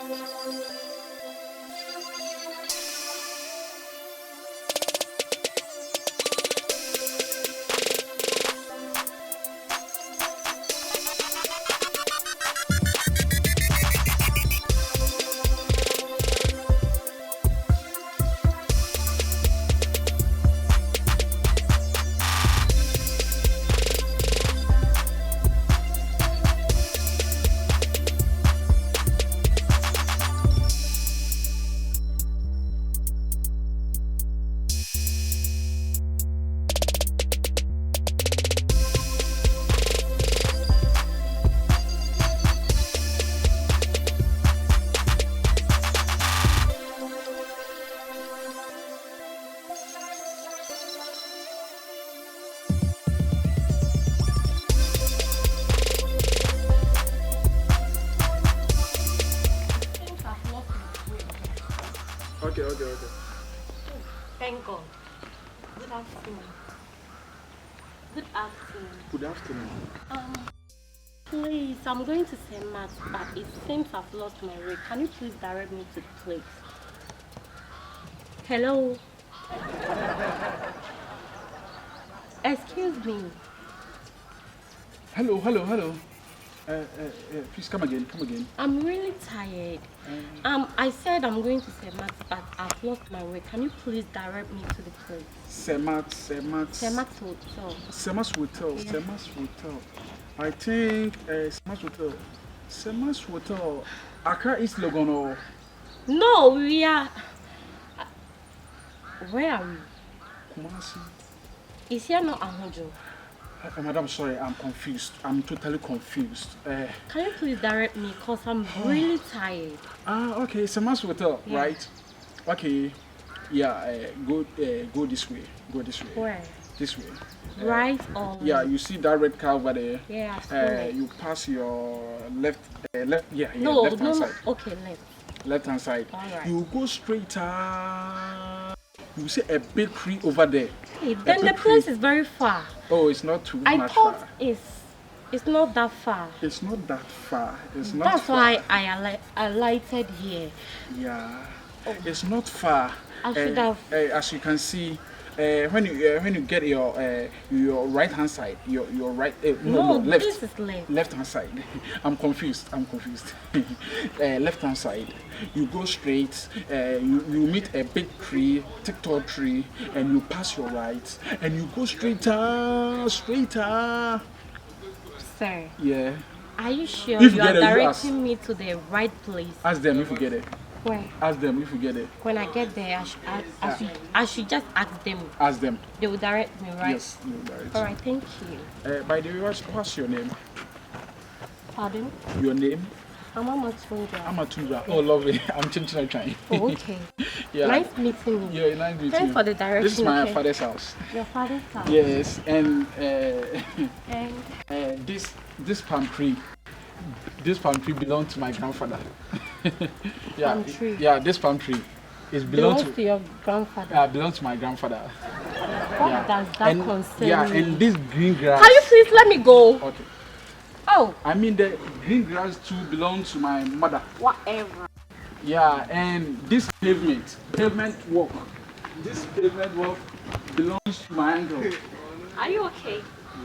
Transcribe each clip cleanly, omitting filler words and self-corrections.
Okay. Thank God. Good afternoon. Good afternoon. Good afternoon. Please, I'm going to St. Matt's, but it seems I've lost my way. Can you please direct me to the place? Hello? Excuse me. Hello. Please come again. I'm really tired. I said I'm going to St. Matt's, but I've lost my way. Can you please direct me to the place? St. Matt's St. Matt's Hotel. St. Matt's Hotel. Yeah. St. Matt's Hotel. I think St. Matt's Hotel. St. Matt's Hotel. Accra East Logono. No, we are. Where are we? Kumasi. Is here not Ahojo? Madam, sorry, I'm confused. I'm totally confused. Can you please direct me? Because I'm really tired. Okay, St. Matt's Hotel, Yeah. right? Okay, yeah, go this way. Go this way. Where? This way. Right or Yeah, you see that red car over there? Yeah, I saw it. You pass your left hand No. side. Okay, left. Left hand side. All right. You go straight you see a bakery over there. Hey, then the place is very far. Oh, it's not too I much thought far. it's not that far. It's not that far. It's not That's far. why I alighted here. Yeah. It's not far. I should have. As you can see, when you get your right hand side, your right no, left. This is left. Left hand side. I'm confused. Left hand side. You go straight. You meet a big tree, tall tree, and you pass your right, and you go straighter. Sir, Yeah. are you sure If you you are get it, you ask. directing me to the right place? Ask them if you get it. Where? Ask them if you get it. When I get there, I should just ask them. Ask them. They will direct me, right? Yes. No, right. All right, thank you. By the way, what's your name? Pardon? Your name? I'm a Tundra. I'm a Tundra. Oh, lovely. I'm Kyinkyinaa. Oh, okay. Yeah. Nice meeting you. Yeah, nice meeting Thanks you. for the direction. This is my okay? father's house. Your father's house. Yes, and And this palm tree belonged to my grandfather. Yeah, palm tree. Yeah, this palm tree is belongs to your grandfather. belongs to my grandfather. What does that concern Yeah, me? and this green grass. Can you please let me go? Okay. Oh, I mean the green grass too belongs to my mother. whatever. Yeah, and this pavement walk belongs to my uncle. Are you okay?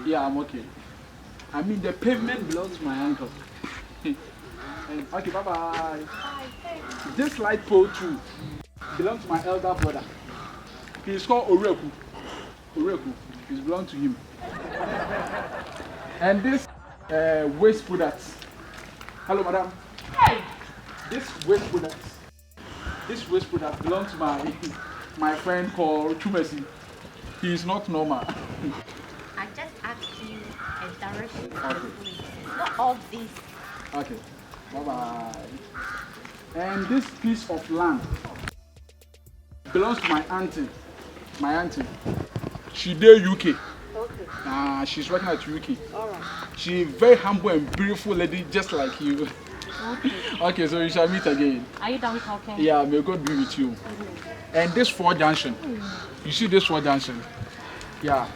Yeah, I'm okay. I mean the pavement belongs to my uncle. And, okay, bye bye. Bye, thanks. This light pole too belongs to my elder brother. He's called Oreku. It belongs to him. And this waste products. Hello, madam. Hey, This waste product belongs to my friend called Chumesi. He is not normal. I just asked you a direction to the place. Not all this. Okay, bye bye. And this piece of land belongs to my auntie. She did UK. Okay. She's working at UK. All right. She's very humble and beautiful lady, just like you. Okay. Okay, so we shall meet again. Are you done talking? Yeah, may God be with you. And this 4 junction, you see this 4 junction? Yeah,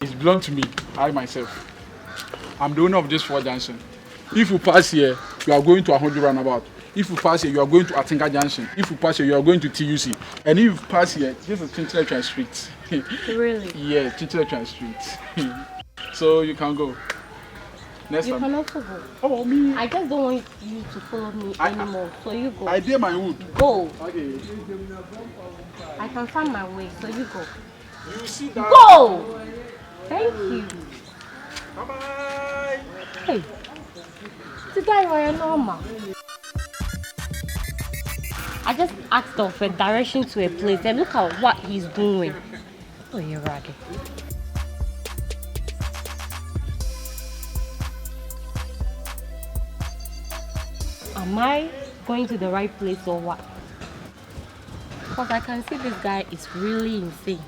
it belongs to me, I myself. I'm the owner of this 4 junction. If you pass here, you are going to Ahoji roundabout. If you pass here, you are going to Atinga Junction. If you pass here, you are going to TUC. And if you pass here, this is Kyinkyinaa Street. Really? Yeah, Kyinkyinaa Street. So you can go. Next You time. can also go. Oh, me. I just don't want you to follow me anymore. So you go. I did my wood. Go. Okay. I can find my way. So you go. You see that? Go! Thank you. Bye-bye. Hey. This guy was normal. I just asked of a direction to a place and look at what he's doing. Oh, you're right. Am I going to the right place or what? Because I can see this guy is really insane.